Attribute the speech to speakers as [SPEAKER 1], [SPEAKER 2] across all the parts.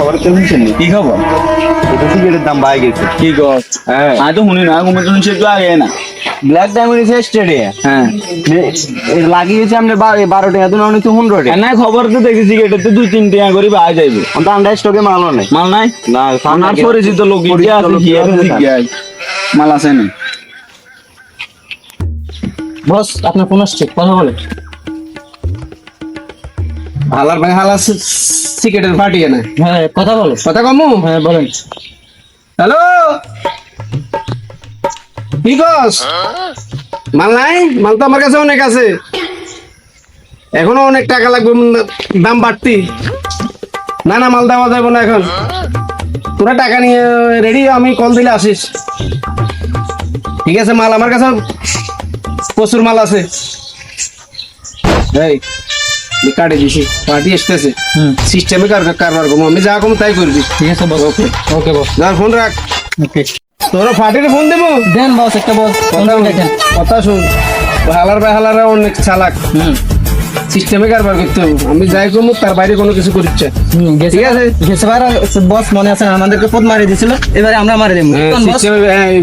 [SPEAKER 1] খবর শুনছেন
[SPEAKER 2] কি খবর?
[SPEAKER 1] সিগারেটের দাম বাড়ে গেছে।
[SPEAKER 2] কি কর?
[SPEAKER 1] হ্যাঁ
[SPEAKER 2] আমি তো শুনি না, ঘুমে শুনছি একটু আগে না।
[SPEAKER 1] ব্ল্যাক ডায়মন্ড এসে স্টেডে
[SPEAKER 2] হ্যাঁ
[SPEAKER 1] লাগিয়েছে আমরা 12 টাকা তো অনেক 15 টাকা
[SPEAKER 2] না, খবর তো দেখি সিগারেটের তো 2-3 টাকা করে পাওয়া যাইব।
[SPEAKER 1] অন্ত আন্ডার স্টকে মালও নাই
[SPEAKER 2] মাল নাই?
[SPEAKER 1] না
[SPEAKER 2] আমার পরিচিত লোক
[SPEAKER 1] পরিচিত
[SPEAKER 2] আছে,
[SPEAKER 1] লোক
[SPEAKER 2] হিয়ার
[SPEAKER 1] আছে।
[SPEAKER 2] জিজ্ঞাসা মাল আছে না।
[SPEAKER 3] বস আপনার ফোন আসছে, কথা বলে।
[SPEAKER 4] হালার ভাই হালা সিগারেটের ফাটিয়ে না
[SPEAKER 3] হ্যাঁ কথা বলো।
[SPEAKER 4] কথা কমু
[SPEAKER 3] হ্যাঁ বলেন।
[SPEAKER 4] হ্যালো কি কস মাল নাই? মাল তো আমার কাছে অনেক আছে, এখনো অনেক টাকা লাগবে, দাম বাড়তি। না না মাল দেওয়া যাবে না এখন, তোরা টাকা নিয়ে রেডি, আমি কল দিলে আসিস। ঠিক আছে, মাল আমার কাছে প্রচুর মাল আছে। এই কাটে দিছি, পার্টি আসতেছে, সিস্টেমে কারবার করবো, আমি যা কম তাই করবি।
[SPEAKER 3] ঠিক আছে বস।
[SPEAKER 4] ওকে
[SPEAKER 3] ওকে বস।
[SPEAKER 4] যার ফোন রাখ,
[SPEAKER 3] ওকে
[SPEAKER 4] তোরা ফাটির ফোন দেবো।
[SPEAKER 3] দেন বস, একটা বস
[SPEAKER 4] কথা
[SPEAKER 3] দেখেন।
[SPEAKER 4] কথা শুন, হালার ভাই হালারা অনেক চালাক, সিস্টেমে কারবার করতে হবে। আমি যাই করবো তার বাইরে কোনো কিছু করছে। ঠিক আছে
[SPEAKER 3] বস, মনে আছে না আমাদেরকে পথ মারি দিয়েছিল, এবারে আমরা মারি দেবো।
[SPEAKER 4] সিস্টেমে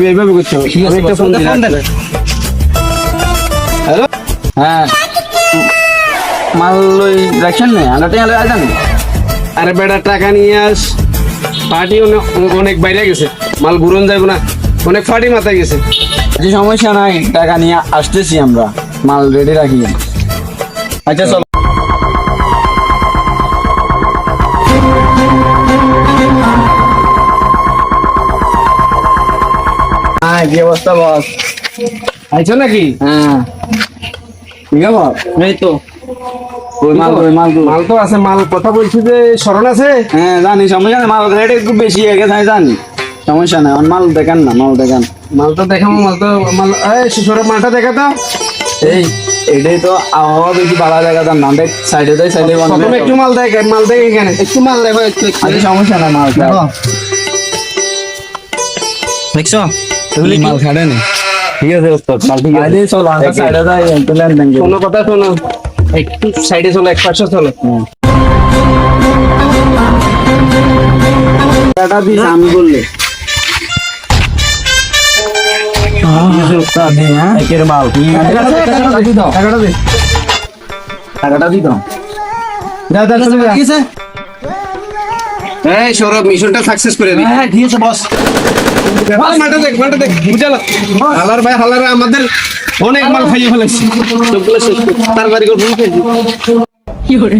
[SPEAKER 4] এইভাবে করতে হবে।
[SPEAKER 3] ঠিক আছে,
[SPEAKER 4] আমি একটা
[SPEAKER 3] বস,
[SPEAKER 4] ফোন
[SPEAKER 3] ওকে ফোন দেন।
[SPEAKER 4] হ্যালো
[SPEAKER 2] হ্যাঁ মাল লই রাখছেন না, আমরা টেঙ্গা লই আইতাম।
[SPEAKER 4] আরে বেটা টাকা নিয়ে আস, পার্টি অনেক বাইরে গেছে, মাল ঘুরন যাইব না, অনেক পার্টি মাথায় গেছে।
[SPEAKER 2] যে সমস্যা নাই, টাকা নিয়ে আসতেছি আমরা, মাল রেডি রাখি। আচ্ছা চল। হ্যাঁ কি অবস্থা বস?
[SPEAKER 4] আইছো নাকি?
[SPEAKER 2] হ্যাঁ ঠিক আছে বস।
[SPEAKER 3] এই তো
[SPEAKER 2] মাল
[SPEAKER 4] মাল তো আছে, মাল কথা বলছি যে স্মরণ আছে।
[SPEAKER 2] হ্যাঁ জানি, সমস্যা নেই, মাল রেট একটু বেশি হয়ে গেছে, আমি জানি, সমস্যা নাই। আমার মাল দেখান না, মাল দেখান।
[SPEAKER 4] মাল তো দেখাবো, মাল তো মাল শিশোরের মালটা দেখা তো।
[SPEAKER 2] এই এটাই তো আবহাওয়া বেশি ভালো জায়গা, তার নাম দেখ সাইডে দেয়, সাইডে
[SPEAKER 4] প্রথমে একটু মাল দেখ, মাল দেখ এখানে একটু মাল দেখো একটু।
[SPEAKER 2] আচ্ছা সমস্যা নাই, মাল
[SPEAKER 3] দেখছো
[SPEAKER 2] মাল খাড়ে নি। ঠিক আছে ওস্তাদ, মাল ঠিক আছে। চলো আমরা সাইডে যাই, একটু লেনদেন করি।
[SPEAKER 4] কোনো কথা শোনো, একটু সাইডে চলো, এক পাশে চলো।
[SPEAKER 2] টাকা দিস আমি বললে ওস্তাদ, হ্যাঁ একের মাল।
[SPEAKER 4] টাকাটা দে,
[SPEAKER 2] টাকাটা দিতাম।
[SPEAKER 4] যা যা চলে যা। এই সৌরভ, মিশনটা সাকসেস করে দি।
[SPEAKER 3] হ্যাঁ ঠিক আছে বস।
[SPEAKER 4] মালটা দেখ, মালটা দেখ, বুঝালো হালার ভাই হালারা আমাদের অনেক মাল খাইয়ে ফেলেছে, সবগুলো শেষ করে তার বাড়ি করে ফোন খেয়েছি।
[SPEAKER 3] কি করে